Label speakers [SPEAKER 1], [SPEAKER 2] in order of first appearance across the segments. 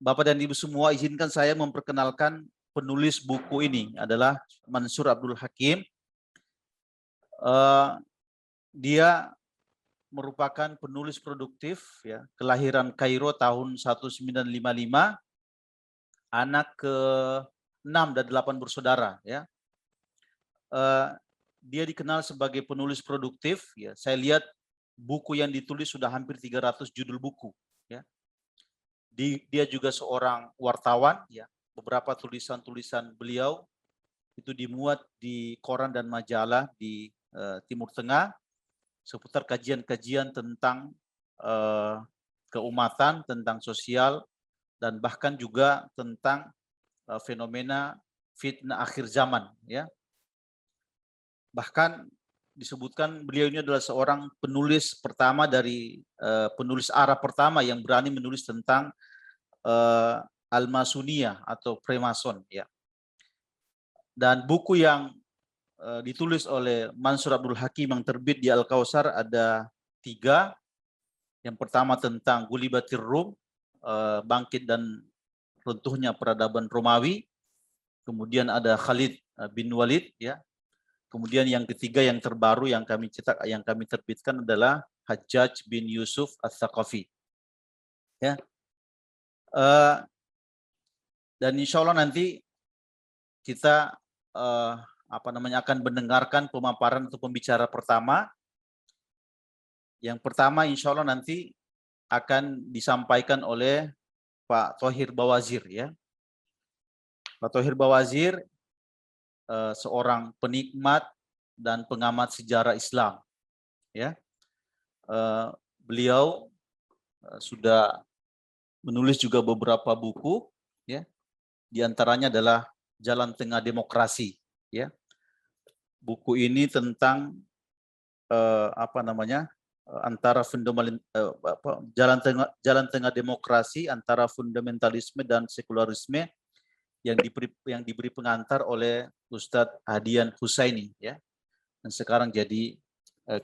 [SPEAKER 1] Bapak dan Ibu semua, izinkan saya memperkenalkan penulis buku ini adalah Mansur Abdul Hakim. Dia merupakan penulis produktif, ya, kelahiran Kairo tahun 1955, anak ke-6 dan 8 bersaudara. Ya. Dia dikenal sebagai penulis produktif. Ya. Saya lihat buku yang ditulis sudah hampir 300 judul buku. Ya. Dia juga seorang wartawan. Ya. Beberapa tulisan-tulisan beliau itu dimuat di koran dan majalah di Timur Tengah seputar kajian-kajian tentang keumatan, tentang sosial, dan bahkan juga tentang fenomena fitnah akhir zaman. Ya. Bahkan disebutkan beliau ini adalah seorang penulis pertama dari penulis Arab pertama yang berani menulis tentang Al-Masuniyah atau Freemason. Ya. Dan buku yang ditulis oleh Mansur Abdul Hakim yang terbit di Al-Kausar ada 3. Yang pertama tentang Gulibatir Rum, bangkit dan runtuhnya peradaban Romawi. Kemudian ada Khalid bin Walid, ya. Kemudian yang ketiga yang terbaru yang kami cetak, yang kami terbitkan adalah Hajjaj bin Yusuf Ats-Tsaqafi. Ya. Dan insya Allah nanti kita akan mendengarkan pemaparan untuk pembicara pertama. Yang pertama insya Allah nanti akan disampaikan oleh Pak Thohir Bawazir. Ya. Pak Thohir Bawazir seorang penikmat dan pengamat sejarah Islam. Ya. Beliau sudah menulis juga beberapa buku. Ya. Di antaranya adalah Jalan Tengah Demokrasi. Ya. Buku ini tentang antara jalan tengah demokrasi antara fundamentalisme dan sekularisme yang diberi pengantar oleh Ustadz Hadian Husaini, ya, dan sekarang jadi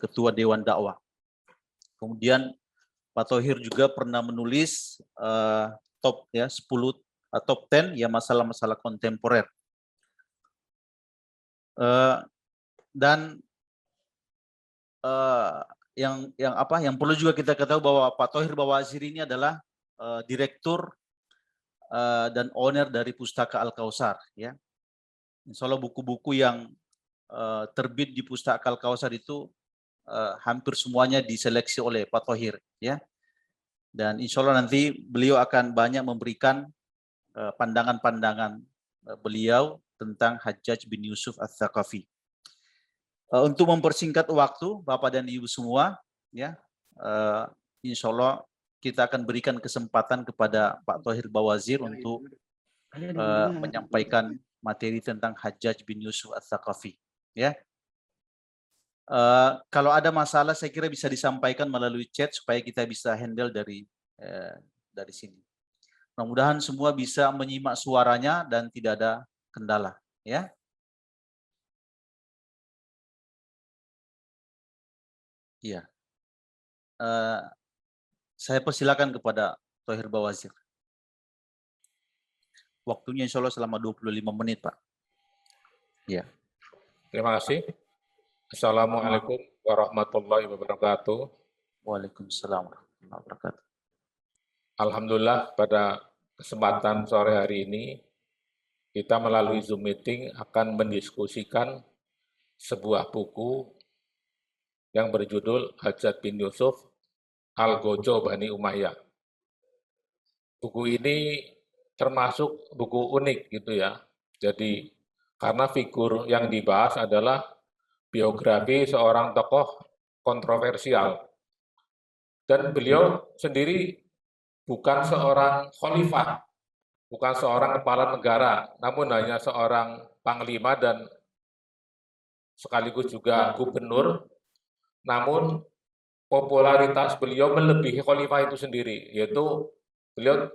[SPEAKER 1] ketua Dewan Dakwah. Kemudian Pak Thohir juga pernah menulis top 10 top 10 ya masalah-masalah kontemporer. Dan yang perlu juga kita ketahui bahwa Pak Thohir Bawazir ini adalah direktur dan owner dari Pustaka Al-Kausar. Ya. Insya Allah buku-buku yang terbit di Pustaka Al-Kausar itu hampir semuanya diseleksi oleh Pak Thohir. Ya. Dan insya Allah nanti beliau akan banyak memberikan pandangan-pandangan beliau tentang Hajjaj bin Yusuf Ats-Tsaqafi. Untuk mempersingkat waktu, Bapak dan Ibu semua, ya, insya Allah kita akan berikan kesempatan kepada Pak Thohir Bawazir untuk menyampaikan materi tentang Hajjaj bin Yusuf Ats-Tsaqafi. Ya. Kalau ada masalah, saya kira bisa disampaikan melalui chat supaya kita bisa handle dari sini. Mudah-mudahan semua bisa menyimak suaranya dan tidak ada kendala. Ya. Iya. Saya persilakan kepada Thohir Bawazir. Waktunya insya Allah selama 25 menit, Pak. Ya.
[SPEAKER 2] Terima kasih. Assalamualaikum warahmatullahi wabarakatuh.
[SPEAKER 1] Waalaikumsalam warahmatullahi wabarakatuh.
[SPEAKER 2] Alhamdulillah pada kesempatan sore hari ini kita melalui Zoom meeting akan mendiskusikan sebuah buku yang berjudul Hajjaj bin Yusuf Al-Gojo Bani Umayyah. Buku ini termasuk buku unik gitu ya. Jadi karena figur yang dibahas adalah biografi seorang tokoh kontroversial. Dan beliau sendiri bukan seorang khalifah, bukan seorang kepala negara, namun hanya seorang panglima dan sekaligus juga gubernur. Namun popularitas beliau melebihi khalifah itu sendiri, yaitu beliau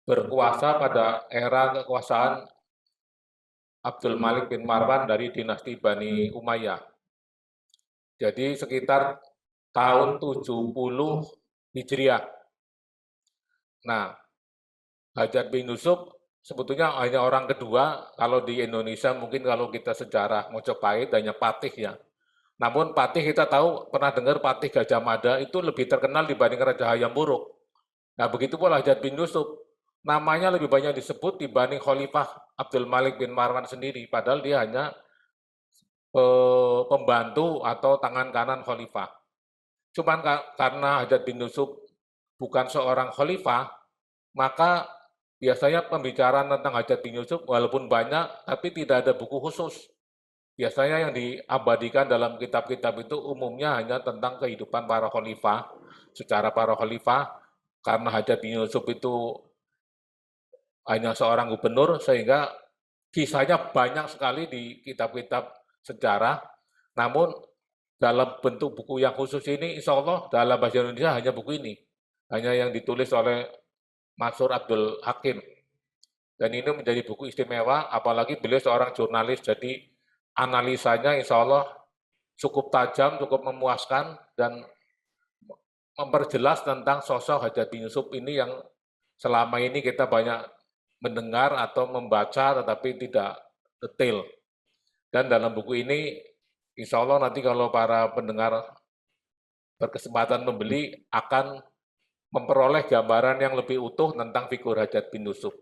[SPEAKER 2] berkuasa pada era kekuasaan Abdul Malik bin Marwan dari dinasti Bani Umayyah. Jadi sekitar tahun 70 Hijriah. Nah, Hajjaj bin Yusuf sebetulnya hanya orang kedua, kalau di Indonesia mungkin kalau kita sejarah Mojopahit hanya Patih ya. Namun Patih kita tahu, pernah dengar Patih Gajah Mada itu lebih terkenal dibanding Raja Hayam Wuruk. Nah begitu pula Hajjaj bin Yusuf, namanya lebih banyak disebut dibanding Khalifah Abdul Malik bin Marwan sendiri, padahal dia hanya pembantu atau tangan kanan khalifah. Cuman karena Hajjaj bin Yusuf bukan seorang khalifah, maka biasanya pembicaraan tentang Hajjaj bin Yusuf walaupun banyak, tapi tidak ada buku khusus. Biasanya yang diabadikan dalam kitab-kitab itu umumnya hanya tentang kehidupan para khalifah, secara para khalifah, karena Hajjaj bin Yusuf itu hanya seorang gubernur, sehingga kisahnya banyak sekali di kitab-kitab sejarah. Namun dalam bentuk buku yang khusus ini, insya Allah dalam bahasa Indonesia hanya buku ini, hanya yang ditulis oleh Mansur Abdul Hakim. Dan ini menjadi buku istimewa, apalagi beliau seorang jurnalis, jadi analisanya insya Allah cukup tajam, cukup memuaskan, dan memperjelas tentang sosok Hajjaj bin Yusuf ini yang selama ini kita banyak mendengar atau membaca tetapi tidak detail. Dan dalam buku ini, insya Allah nanti kalau para pendengar berkesempatan membeli akan memperoleh gambaran yang lebih utuh tentang figur Hajjaj bin Yusuf.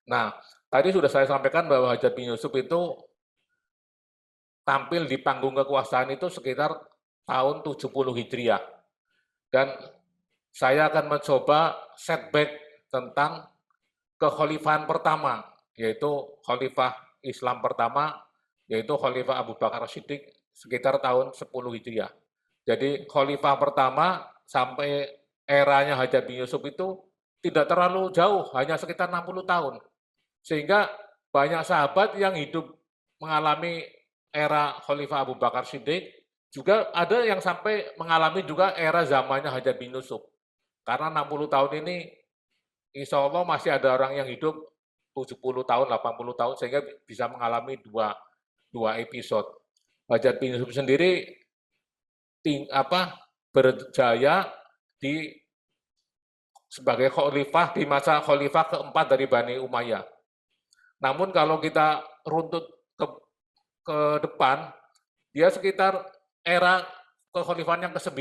[SPEAKER 2] Nah, tadi sudah saya sampaikan bahwa Hajjaj bin Yusuf itu tampil di panggung kekuasaan itu sekitar tahun 70 Hijriah. Dan saya akan mencoba setback tentang kekhalifahan pertama, yaitu khalifah Islam pertama, yaitu Khalifah Abu Bakar Siddiq sekitar tahun 10 Hijriah. Jadi khalifah pertama sampai eranya Hajjaj bin Yusuf itu tidak terlalu jauh, hanya sekitar 60 tahun. Sehingga banyak sahabat yang hidup mengalami era Khalifah Abu Bakar Siddiq, juga ada yang sampai mengalami juga era zamannya Hajjaj bin Yusuf. Karena 60 tahun ini, insya Allah masih ada orang yang hidup 70 tahun, 80 tahun, sehingga bisa mengalami dua episode. Hajjaj bin Yusuf sendiri berjaya sebagai khalifah di masa khalifah keempat dari Bani Umayyah. Namun kalau kita runtut ke depan, dia sekitar era kekhalifahan yang ke-9.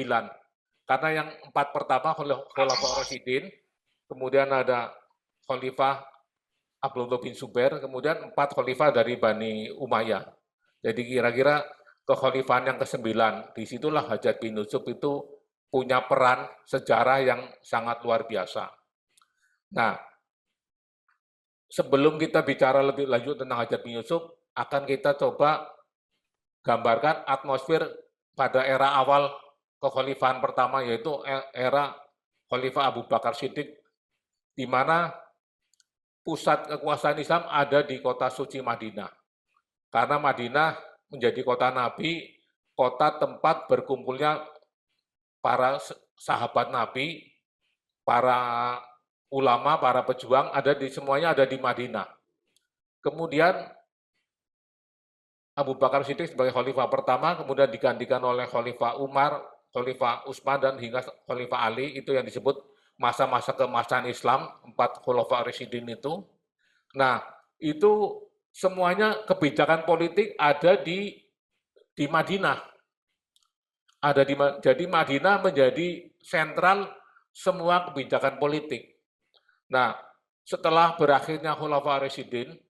[SPEAKER 2] Karena yang 4 pertama Khalifah Rasyidin, kemudian ada Khalifah Abdullah bin Zubair, kemudian 4 khalifah dari Bani Umayyah. Jadi kira-kira kekhalifahan yang ke-9, disitulah Hajjaj bin Yusuf itu punya peran sejarah yang sangat luar biasa. Nah, sebelum kita bicara lebih lanjut tentang Hajjaj bin Yusuf, akan kita coba gambarkan atmosfer pada era awal kekhalifahan pertama, yaitu era Khalifah Abu Bakar Siddiq, di mana pusat kekuasaan Islam ada di kota suci Madinah. Karena Madinah menjadi kota Nabi, kota tempat berkumpulnya para sahabat Nabi, para ulama, para pejuang, semuanya ada di Madinah. Kemudian Abu Bakar Siddiq sebagai khalifah pertama, kemudian digantikan oleh Khalifah Umar, Khalifah Utsman, dan hingga Khalifah Ali, itu yang disebut masa-masa keemasan Islam, 4 Khalifah Rasyidin itu. Nah, itu semuanya kebijakan politik ada di Madinah. Jadi Madinah menjadi sentral semua kebijakan politik. Nah, setelah berakhirnya Khalifah Rasyidin,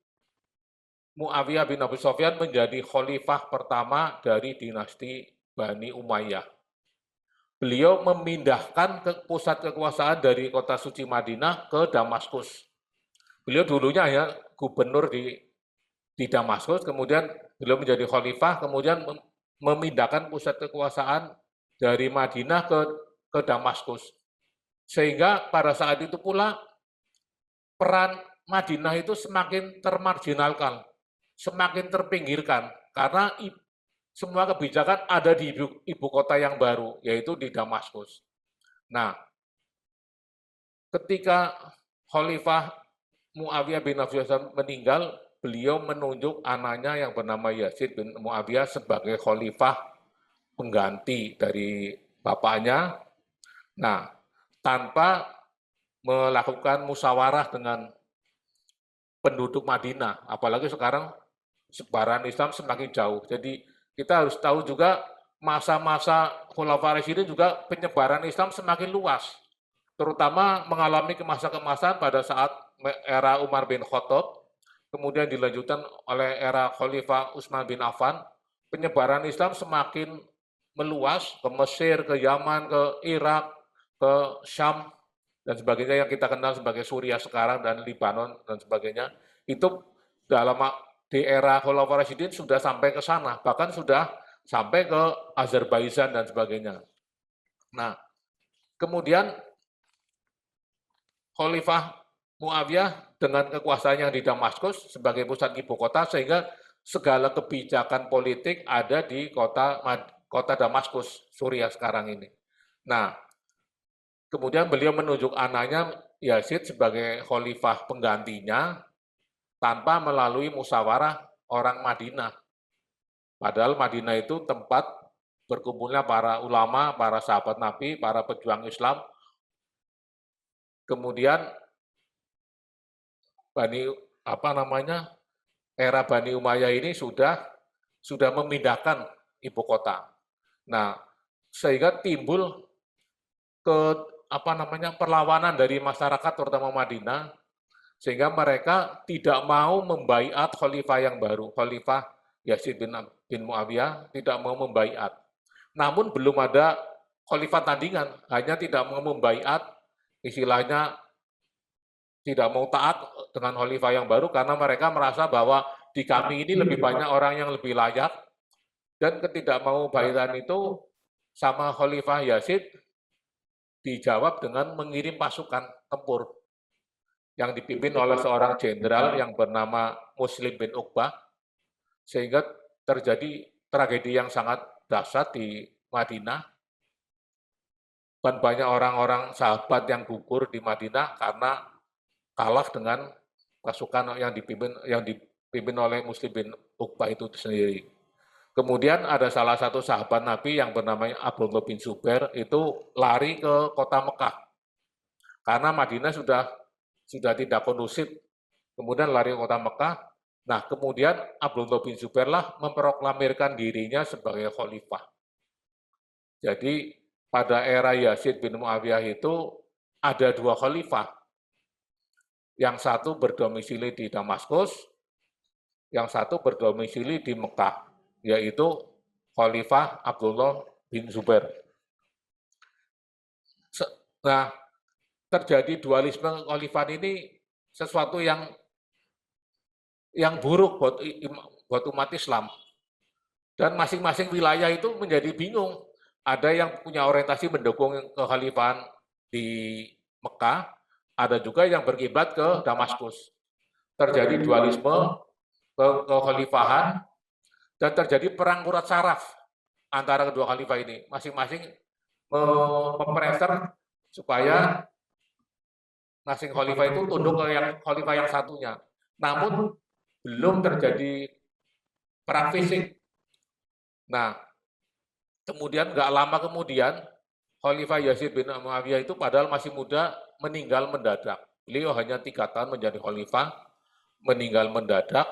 [SPEAKER 2] Muawiyah bin Abi Sufyan menjadi khalifah pertama dari dinasti Bani Umayyah. Beliau memindahkan pusat kekuasaan dari kota suci Madinah ke Damaskus. Beliau dulunya hanya gubernur di Damaskus, kemudian beliau menjadi khalifah, kemudian memindahkan pusat kekuasaan dari Madinah ke Damaskus. Sehingga pada saat itu pula peran Madinah itu semakin termarginalkan, semakin terpinggirkan, karena semua kebijakan ada di ibu kota yang baru, yaitu di Damaskus. Nah, ketika Khalifah Muawiyah bin Abi Sufyan meninggal, beliau menunjuk anaknya yang bernama Yazid bin Muawiyah sebagai khalifah pengganti dari bapaknya. Nah, tanpa melakukan musyawarah dengan penduduk Madinah, apalagi sekarang sebaran Islam semakin jauh. Jadi kita harus tahu juga masa-masa Khulafaur Rasyidin juga penyebaran Islam semakin luas, terutama mengalami kemasan-kemasan pada saat era Umar bin Khattab, kemudian dilanjutkan oleh era Khalifah Utsman bin Affan. Penyebaran Islam semakin meluas ke Mesir, ke Yaman, ke Irak, ke Syam, dan sebagainya yang kita kenal sebagai Suriah sekarang dan Libanon dan sebagainya. Itu dalam di era Khulafaur Rasyidin sudah sampai ke sana, bahkan sudah sampai ke Azerbaijan dan sebagainya. Nah, kemudian Khalifah Muawiyah dengan kekuasaannya di Damaskus sebagai pusat ibu kota, sehingga segala kebijakan politik ada di kota Damaskus, Suriah sekarang ini. Nah, kemudian beliau menunjuk anaknya Yazid sebagai khalifah penggantinya tanpa melalui musyawarah orang Madinah. Padahal Madinah itu tempat berkumpulnya para ulama, para sahabat Nabi, para pejuang Islam. Kemudian era Bani Umayyah ini sudah memindahkan ibu kota. Nah, sehingga timbul perlawanan dari masyarakat terutama Madinah, sehingga mereka tidak mau membaiat khalifah yang baru, Khalifah Yazid bin Muawiyah tidak mau membaiat. Namun belum ada khalifah tandingan, hanya tidak mau membaiat, istilahnya tidak mau taat dengan khalifah yang baru karena mereka merasa bahwa di kami ini lebih banyak orang yang lebih layak, dan ketidakmau baiatan itu sama Khalifah Yazid dijawab dengan mengirim pasukan tempur yang dipimpin oleh seorang jenderal yang bernama Muslim bin Uqbah, sehingga terjadi tragedi yang sangat dahsyat di Madinah, dan banyak orang-orang sahabat yang gugur di Madinah karena kalah dengan pasukan yang dipimpin oleh Muslim bin Uqbah itu sendiri. Kemudian ada salah satu sahabat Nabi yang bernama Abdullah bin Zubair itu lari ke kota Mekah karena Madinah sudah tidak kondusif. Kemudian lari ke kota Mekah. Nah, kemudian Abdullah bin Zubair lah memproklamirkan dirinya sebagai khalifah. Jadi pada era Yazid bin Muawiyah itu ada dua khalifah. Yang satu berdomisili di Damaskus, yang satu berdomisili di Mekah, yaitu Khalifah Abdullah bin Zubair. Nah, terjadi dualisme khalifah ini sesuatu yang buruk buat umat Islam. Dan masing-masing wilayah itu menjadi bingung. Ada yang punya orientasi mendukung kekhalifahan di Mekah, ada juga yang berkiblat ke Damaskus. Terjadi dualisme kekhalifahan dan terjadi perang urat saraf antara kedua khalifah ini. Masing-masing mempressure supaya masing khalifah itu tunduk ke khalifah yang satunya. Namun belum terjadi perang fisik. Nah, kemudian nggak lama kemudian Khalifah Yazid bin Muawiyah itu padahal masih muda meninggal mendadak. Beliau hanya 3 tahun menjadi khalifah, meninggal mendadak.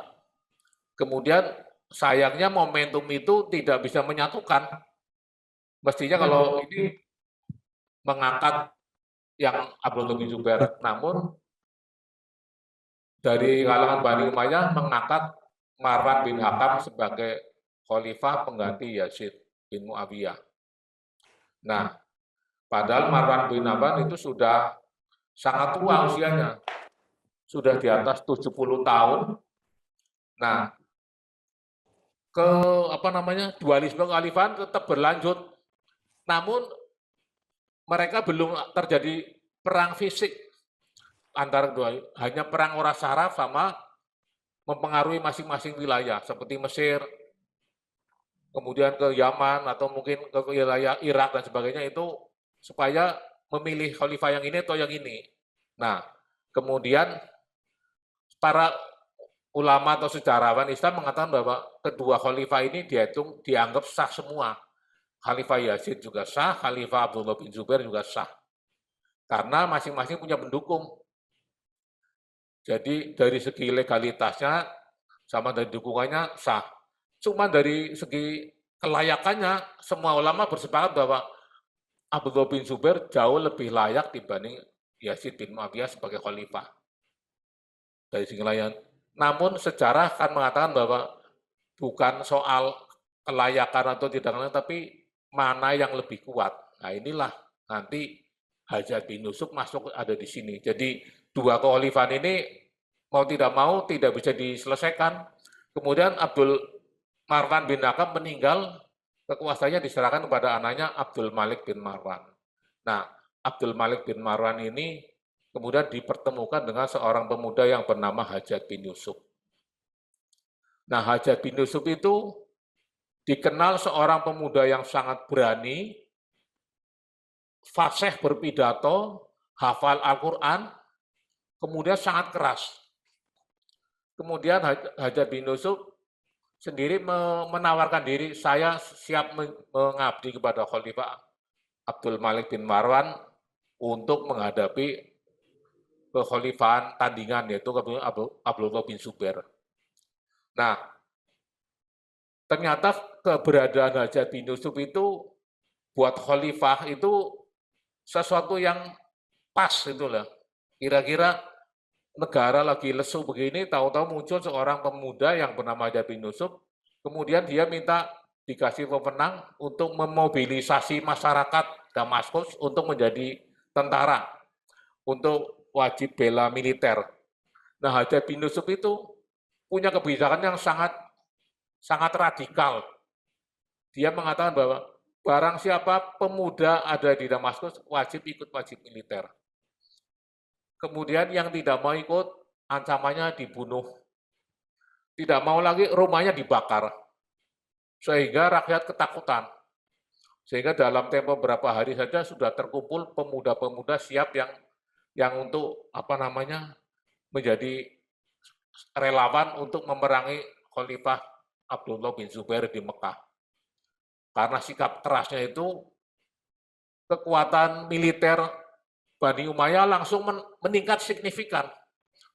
[SPEAKER 2] Kemudian sayangnya momentum itu tidak bisa menyatukan. Mestinya kalau ini mengangkat yang Abdullah bin Zubair, namun dari kalangan Bani Umayyah mengangkat Marwan bin Hakam sebagai khalifah pengganti Yazid bin Muawiyah. Nah, padahal Marwan bin Affan itu sudah sangat tua usianya, sudah di atas 70 tahun. Nah, dualisme kekhalifahan tetap berlanjut. Namun mereka belum terjadi perang fisik antara kedua, hanya perang urat saraf sama mempengaruhi masing-masing wilayah seperti Mesir, kemudian ke Yaman atau mungkin ke wilayah Irak dan sebagainya, itu supaya memilih khalifah yang ini atau yang ini. Nah, kemudian para ulama atau sejarawan Islam mengatakan bahwa kedua khalifah ini dianggap sah semua. Khalifah Yazid juga sah, Khalifah Abdullah bin Zubair juga sah. karena masing-masing punya pendukung. Jadi dari segi legalitasnya sama dari dukungannya sah. Cuma dari segi kelayakannya, semua ulama bersepakat bahwa Abdullah bin Zubair jauh lebih layak dibanding Yazid bin Muawiyah sebagai khalifah. Dari segi layan. Namun sejarah kan mengatakan bahwa bukan soal kelayakan atau tidak layak, tapi mana yang lebih kuat. Nah inilah nanti Hajjaj bin Yusuf masuk ada di sini. Jadi dua kekhalifahan ini mau tidak bisa diselesaikan. Kemudian Abdul Marwan bin Hakam meninggal, kekuasaannya diserahkan kepada anaknya Abdul Malik bin Marwan. Nah, Abdul Malik bin Marwan ini kemudian dipertemukan dengan seorang pemuda yang bernama Hajjaj bin Yusuf. Nah, Hajjaj bin Yusuf itu dikenal seorang pemuda yang sangat berani, fasih berpidato, hafal Al-Quran, kemudian sangat keras. Kemudian Hajjaj bin Yusuf sendiri menawarkan diri, saya siap mengabdi kepada Khalifah Abdul Malik bin Marwan untuk menghadapi kekhalifahan tandingan, yaitu Abdullah bin Zubair. Nah, ternyata keberadaan Hajjaj bin Yusuf itu buat khalifah itu sesuatu yang pas itulah. Kira-kira negara lagi lesu begini, tahu-tahu muncul seorang pemuda yang bernama Hajjaj bin Yusuf, kemudian dia minta dikasih wewenang untuk memobilisasi masyarakat Damaskus untuk menjadi tentara, untuk wajib bela militer. Nah, Hajjaj bin Yusuf itu punya kebijakan yang sangat radikal. Dia mengatakan bahwa barang siapa pemuda ada di Damaskus wajib ikut wajib militer. Kemudian yang tidak mau ikut, ancamannya dibunuh. Tidak mau lagi, rumahnya dibakar. Sehingga rakyat ketakutan. Sehingga dalam tempo beberapa hari saja sudah terkumpul pemuda-pemuda siap yang untuk menjadi relawan untuk memerangi Khalifah Abdullah bin Zubair di Mekah. Karena sikap kerasnya itu, kekuatan militer Bani Umayyah langsung meningkat signifikan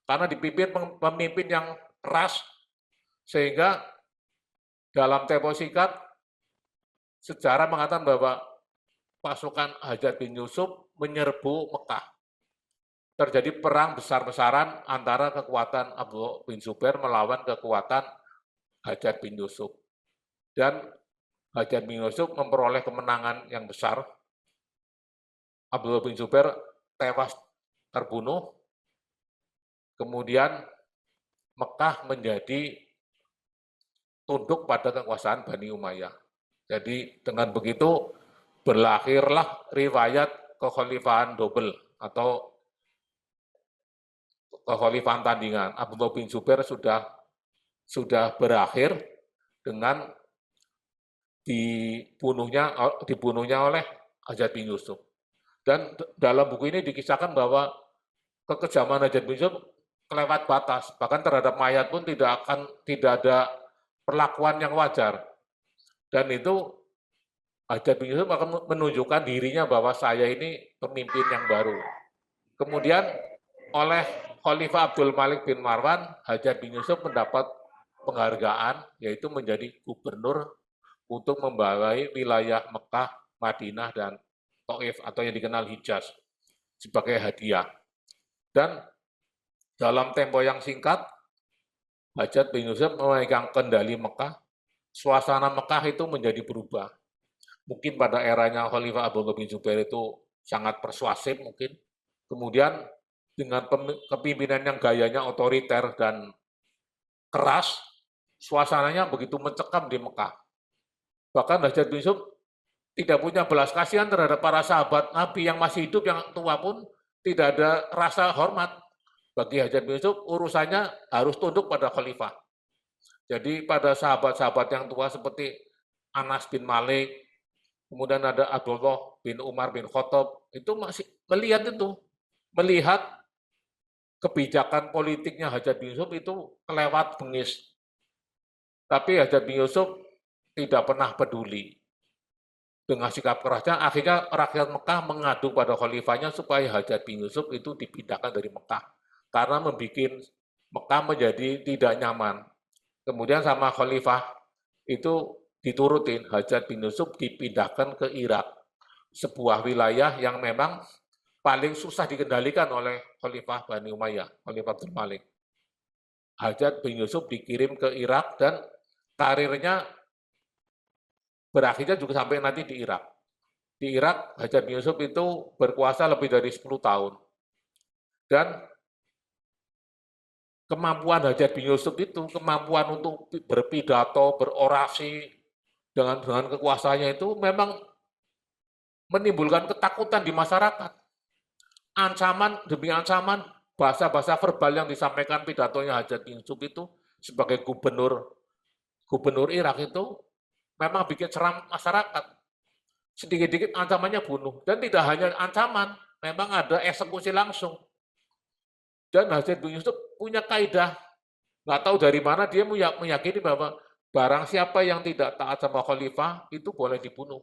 [SPEAKER 2] karena dipimpin pemimpin yang keras, sehingga dalam tempo singkat sejarah mengatakan bahwa pasukan Hajjaj bin Yusuf menyerbu Mekah. Terjadi perang besar-besaran antara kekuatan Abdullah bin Zubair melawan kekuatan Hajjaj bin Yusuf. Dan Hajjaj bin Yusuf memperoleh kemenangan yang besar. Abdullah bin Zubair tewas terbunuh, kemudian Mekah menjadi tunduk pada kekuasaan Bani Umayyah. Jadi dengan begitu berlahirlah riwayat kekhalifahan double atau kekhalifahan tandingan. Abdullah bin Zubair sudah berakhir dengan dibunuhnya oleh Hajjaj bin Yusuf. Dan dalam buku ini dikisahkan bahwa kekejaman Hajjaj bin Yusuf kelewat batas, bahkan terhadap mayat pun tidak ada perlakuan yang wajar. Dan itu Hajjaj bin Yusuf akan menunjukkan dirinya bahwa saya ini pemimpin yang baru. Kemudian oleh Khalifah Abdul Malik bin Marwan, Hajjaj bin Yusuf mendapat penghargaan, yaitu menjadi gubernur untuk membawai wilayah Mekah, Madinah, dan Taif atau yang dikenal Hijaz sebagai hadiah. Dan dalam tempo yang singkat, Hajjaj bin Yusuf memegang kendali Mekah. Suasana Mekah itu menjadi berubah. Mungkin pada eranya Khalifah Abdullah bin Zubair itu sangat persuasif mungkin. Kemudian dengan kepimpinan yang gayanya otoriter dan keras, suasananya begitu mencekam di Mekah. Bahkan Hajjaj bin Yusuf tidak punya belas kasihan terhadap para sahabat Nabi yang masih hidup, yang tua pun tidak ada rasa hormat. Bagi Hajjaj bin Yusuf, urusannya harus tunduk pada khalifah. Jadi pada sahabat-sahabat yang tua seperti Anas bin Malik, kemudian ada Abdullah bin Umar bin Khattab, itu masih melihat kebijakan politiknya Hajjaj bin Yusuf itu kelewat bengis. Tapi Hajjaj bin Yusuf tidak pernah peduli. dengan sikap kerasnya, akhirnya rakyat Mekah mengadu pada khalifahnya supaya Hajjaj bin Yusuf itu dipindahkan dari Mekah. Karena membuat Mekah menjadi tidak nyaman. Kemudian sama khalifah itu diturutin, Hajjaj bin Yusuf dipindahkan ke Irak, sebuah wilayah yang memang paling susah dikendalikan oleh Khalifah Bani Umayyah, Khalifah Abdul Malik. Hajjaj bin Yusuf dikirim ke Irak dan karirnya berakhirnya juga sampai nanti di Irak. Di Irak, Hajjaj bin Yusuf itu berkuasa lebih dari 10 tahun. Dan kemampuan Hajjaj bin Yusuf itu, kemampuan untuk berpidato, berorasi dengan kekuasaannya itu memang menimbulkan ketakutan di masyarakat. Ancaman demi ancaman, bahasa-bahasa verbal yang disampaikan pidatonya Hajjaj bin Yusuf itu sebagai gubernur Irak itu memang bikin seram masyarakat. Sedikit-sedikit ancamannya bunuh. Dan tidak hanya ancaman, memang ada eksekusi langsung. Dan Hajjaj bin Yusuf punya kaidah, nggak tahu dari mana dia meyakini bahwa barang siapa yang tidak taat sama khalifah itu boleh dibunuh.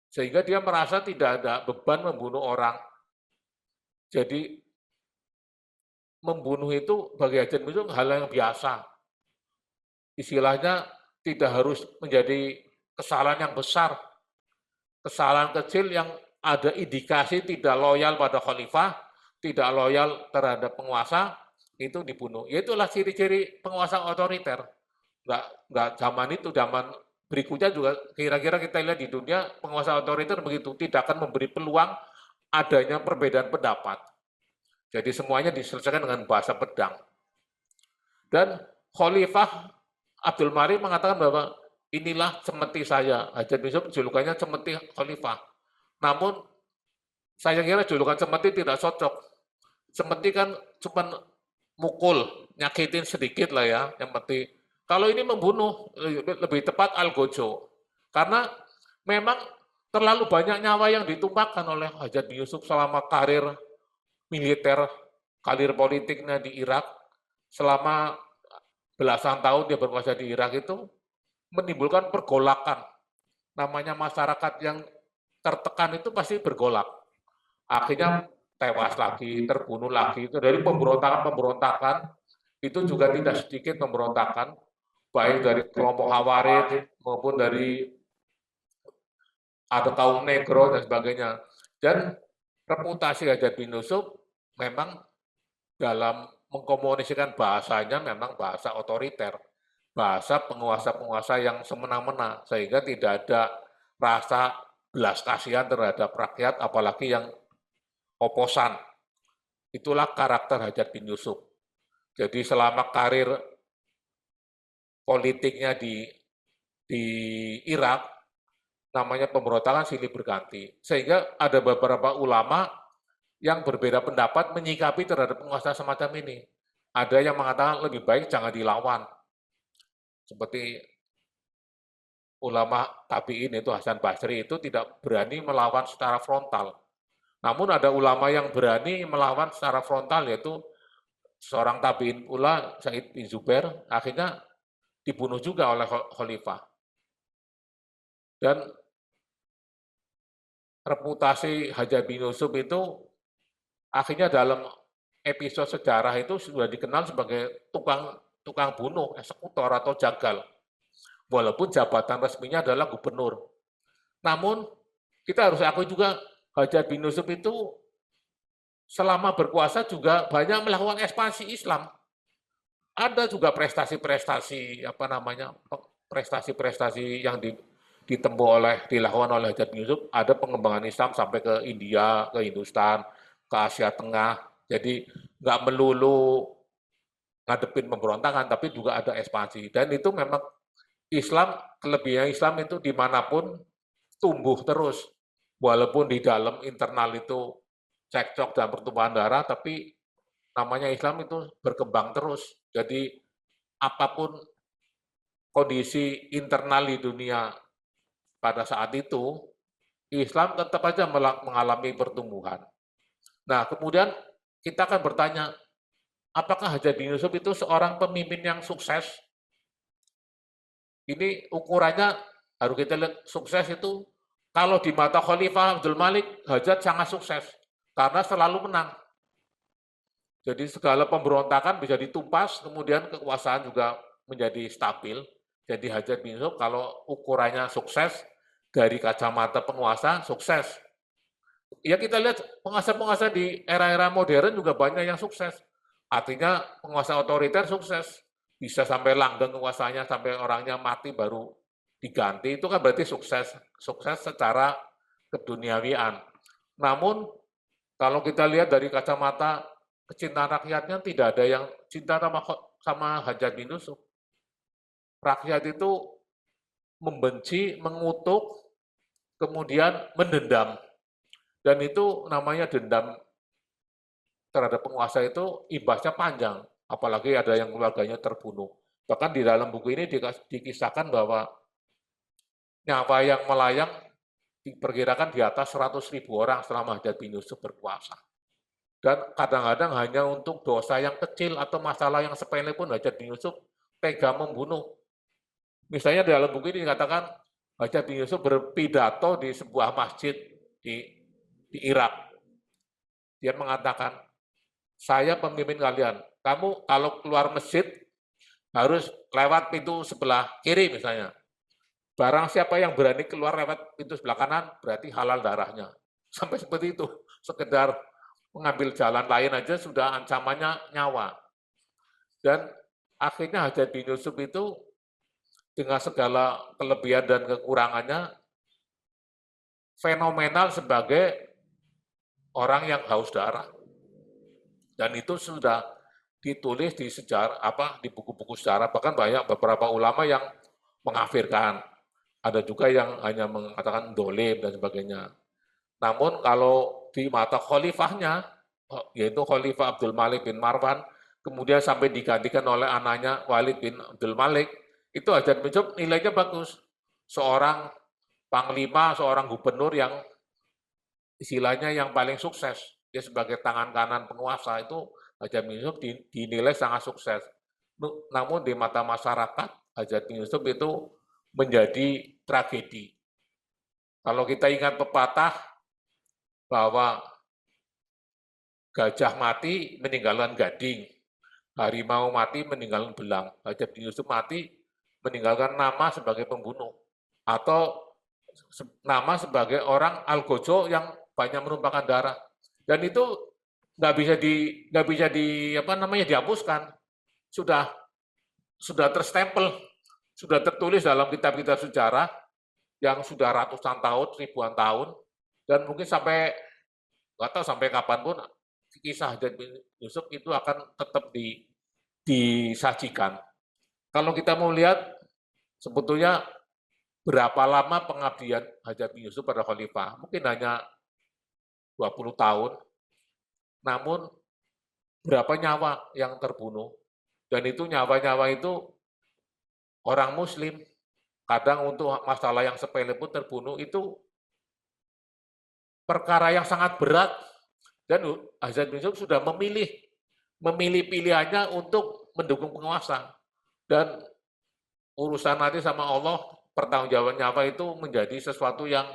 [SPEAKER 2] Sehingga dia merasa tidak ada beban membunuh orang. Jadi membunuh itu bagi Hajjaj bin Yusuf hal yang biasa. Istilahnya tidak harus menjadi kesalahan yang besar. Kesalahan kecil yang ada indikasi tidak loyal pada khalifah, tidak loyal terhadap penguasa, itu dibunuh. Ya itulah ciri-ciri penguasa otoriter. Nggak zaman itu, zaman berikutnya juga kira-kira kita lihat di dunia, penguasa otoriter begitu, tidak akan memberi peluang adanya perbedaan pendapat. Jadi semuanya diselesaikan dengan bahasa pedang. Dan Khalifah Abdul Malik mengatakan bahwa inilah cemeti saya. Hajjaj bin Yusuf julukannya cemeti Khalifah. Namun saya kira julukan cemeti tidak cocok. Cemeti kan cuma mukul, nyakitin sedikit lah ya, yang penting. Kalau ini membunuh, lebih tepat algojo. Karena memang terlalu banyak nyawa yang ditumpahkan oleh Hajjaj bin Yusuf selama karir militer, karir politiknya di Irak, selama belasan tahun dia berkuasa di Irak itu menimbulkan pergolakan. Namanya masyarakat yang tertekan itu pasti bergolak. Akhirnya tewas lagi, terbunuh lagi. Itu dari pemberontakan-pemberontakan, itu juga tidak sedikit pemberontakan, baik dari kelompok Khawarij maupun dari ada kaum negro dan sebagainya. Dan reputasi Hajjaj bin Yusuf memang dalam mengkomunikasikan bahasanya memang bahasa otoriter, bahasa penguasa-penguasa yang semena-mena, sehingga tidak ada rasa belas kasihan terhadap rakyat, apalagi yang oposan. Itulah karakter Hajjaj bin Yusuf. Jadi selama karir politiknya di Irak, namanya pemberontakan silih berganti. Sehingga ada beberapa ulama yang berbeda pendapat menyikapi terhadap penguasa semacam ini. Ada yang mengatakan lebih baik jangan dilawan. Seperti ulama tabi'in itu Hasan Basri itu tidak berani melawan secara frontal. Namun ada ulama yang berani melawan secara frontal, yaitu seorang tabi'in pula, Said bin Zubair, akhirnya dibunuh juga oleh khalifah. Dan reputasi Hajjaj bin Yusuf itu akhirnya dalam episode sejarah itu sudah dikenal sebagai tukang bunuh, eksekutor atau jagal. Walaupun jabatan resminya adalah gubernur. Namun kita harus akui juga Hajjaj bin Yusuf itu selama berkuasa juga banyak melakukan ekspansi Islam. Ada juga prestasi-prestasi prestasi-prestasi yang dilakukan oleh Hajjaj bin Yusuf. Ada pengembangan Islam sampai ke India, ke Hindustan, ke Asia Tengah. Jadi nggak melulu ngadepin pemberontakan, tapi juga ada ekspansi. Dan itu memang Islam, kelebihan Islam itu dimanapun tumbuh terus. Walaupun di dalam internal itu cekcok dan pertumpahan darah, tapi namanya Islam itu berkembang terus. Jadi apapun kondisi internal di dunia pada saat itu, Islam tetap saja mengalami pertumbuhan. Nah, kemudian kita akan bertanya, apakah Hajjaj bin Yusuf itu seorang pemimpin yang sukses? Ini ukurannya harus kita lihat, sukses itu kalau di mata Khalifah Abdul Malik, Hajat sangat sukses karena selalu menang. Jadi segala pemberontakan bisa ditumpas, kemudian kekuasaan juga menjadi stabil. Jadi Hajat bin Yusuf kalau ukurannya sukses, dari kacamata penguasa, sukses. Ya kita lihat penguasa-penguasa di era-era modern juga banyak yang sukses. Artinya penguasa otoriter sukses. Bisa sampai langgeng kekuasaannya, sampai orangnya mati baru diganti, itu kan berarti sukses. Sukses secara keduniawian. Namun kalau kita lihat dari kacamata kecintaan rakyatnya, tidak ada yang cinta sama Hajat bin Yusuf. Rakyat itu membenci, mengutuk, kemudian mendendam. Dan itu namanya dendam terhadap penguasa itu imbasnya panjang. Apalagi ada yang keluarganya terbunuh. Bahkan di dalam buku ini dikisahkan bahwa nyawa yang melayang diperkirakan di atas 100.000 orang selama Hajat bin Yusuf berkuasa. Dan kadang-kadang hanya untuk dosa yang kecil atau masalah yang sepele pun Hajat bin Yusuf tega membunuh. Misalnya di dalam buku ini dikatakan Hajat bin Yusuf berpidato di sebuah masjid di Irak. Dia mengatakan, saya pemimpin kalian, kamu kalau keluar masjid harus lewat pintu sebelah kiri misalnya. Barang siapa yang berani keluar lewat pintu sebelah kanan, berarti halal darahnya. Sampai seperti itu, sekedar mengambil jalan lain aja sudah ancamannya nyawa. Dan akhirnya Hajat bin Yusuf itu dengan segala kelebihan dan kekurangannya fenomenal sebagai orang yang haus darah. Dan itu sudah ditulis di sejarah di buku-buku sejarah, bahkan banyak beberapa ulama yang mengkafirkan. Ada juga yang hanya mengatakan dolim dan sebagainya. Namun kalau di mata khalifahnya, yaitu Khalifah Abdul Malik bin Marwan, kemudian sampai digantikan oleh anaknya Walid bin Abdul Malik, itu Hajat bin Yusuf nilainya bagus. Seorang panglima, seorang gubernur yang istilahnya yang paling sukses. Dia sebagai tangan kanan penguasa itu Hajat bin Yusuf dinilai sangat sukses. Namun di mata masyarakat, Hajat bin Yusuf itu menjadi tragedi. Kalau kita ingat pepatah bahwa gajah mati meninggalkan gading, harimau mati meninggalkan belang, Hajat bin Yusuf mati meninggalkan nama sebagai pembunuh, atau nama sebagai orang algojo yang banyak menumpahkan darah. Dan itu nggak bisa dihapuskan. Sudah terstempel, sudah tertulis dalam kitab-kitab sejarah yang sudah ratusan tahun, ribuan tahun, dan mungkin sampai nggak tahu sampai kapanpun kisah Hajat bin Yusuf itu akan tetap disajikan. Kalau kita mau lihat sebetulnya berapa lama pengabdian Hajat bin Yusuf pada khalifah, mungkin hanya 20 tahun, namun berapa nyawa yang terbunuh, dan itu nyawa-nyawa itu orang muslim, kadang untuk masalah yang sepele pun terbunuh, itu perkara yang sangat berat, dan Hajat bin Yusuf sudah memilih pilihannya untuk mendukung penguasa, dan urusan nanti sama Allah, pertanggungjawaban nyawa itu menjadi sesuatu yang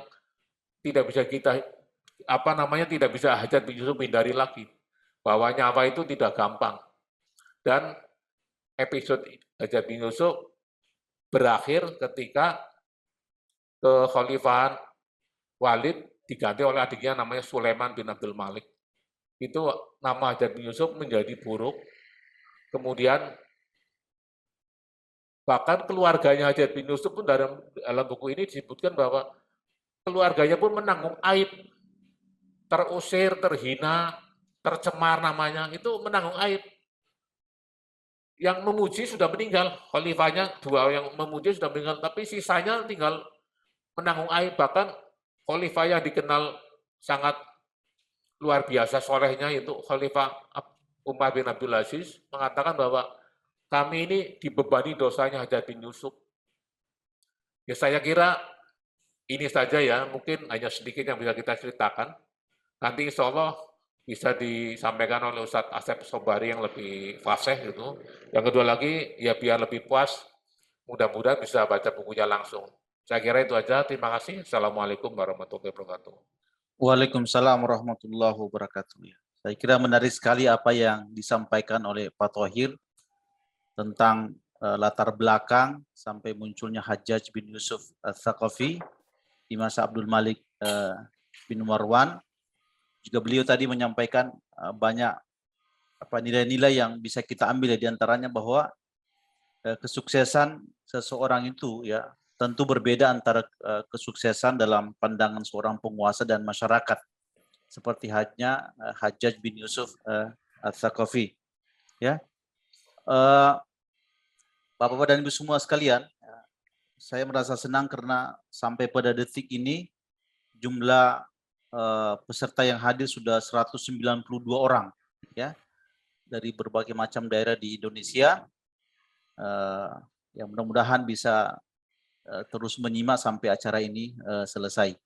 [SPEAKER 2] tidak bisa tidak bisa Hajat bin Yusuf hindari lagi, bahwa nyawa itu tidak gampang. Dan episode Hajat bin Yusuf berakhir ketika kekhalifahan Walid diganti oleh adiknya namanya Sulaiman bin Abdul Malik. Itu nama Hajat bin Yusuf menjadi buruk. Kemudian bahkan keluarganya Hajat bin Yusuf pun dalam buku ini disebutkan bahwa keluarganya pun menanggung aib, terusir, terhina, tercemar namanya, itu menanggung aib. Yang memuji sudah meninggal, khalifahnya dua yang memuji sudah meninggal, tapi sisanya tinggal menanggung aib. Bahkan khalifah yang dikenal sangat luar biasa solehnya, itu Khalifah Umar bin Abdul Aziz, mengatakan bahwa kami ini dibebani dosanya Hajat bin Yusuf. Ya saya kira ini saja ya, mungkin hanya sedikit yang bisa kita ceritakan. Nanti insya Allah bisa disampaikan oleh Ustadz Asep Sobari yang lebih fasih gitu. Yang kedua lagi, ya biar lebih puas, mudah-mudahan bisa baca bukunya langsung. Saya kira itu aja. Terima kasih. Assalamualaikum warahmatullahi wabarakatuh.
[SPEAKER 1] Waalaikumsalam warahmatullahi wabarakatuh. Ya. Saya kira menarik sekali apa yang disampaikan oleh Pak Thohir tentang latar belakang sampai munculnya Hajjaj bin Yusuf Al-Thaqafi di masa Abdul Malik bin Marwan. Juga beliau tadi menyampaikan banyak nilai-nilai yang bisa kita ambil di antaranya bahwa kesuksesan seseorang itu ya tentu berbeda antara kesuksesan dalam pandangan seorang penguasa dan masyarakat seperti halnya Hajjaj bin Yusuf Al-Thaqafi ya. Bapak-bapak dan Ibu semua sekalian, saya merasa senang karena sampai pada detik ini jumlah peserta yang hadir sudah 192 orang ya dari berbagai macam daerah di Indonesia. Yang mudah-mudahan bisa terus menyimak sampai acara ini selesai.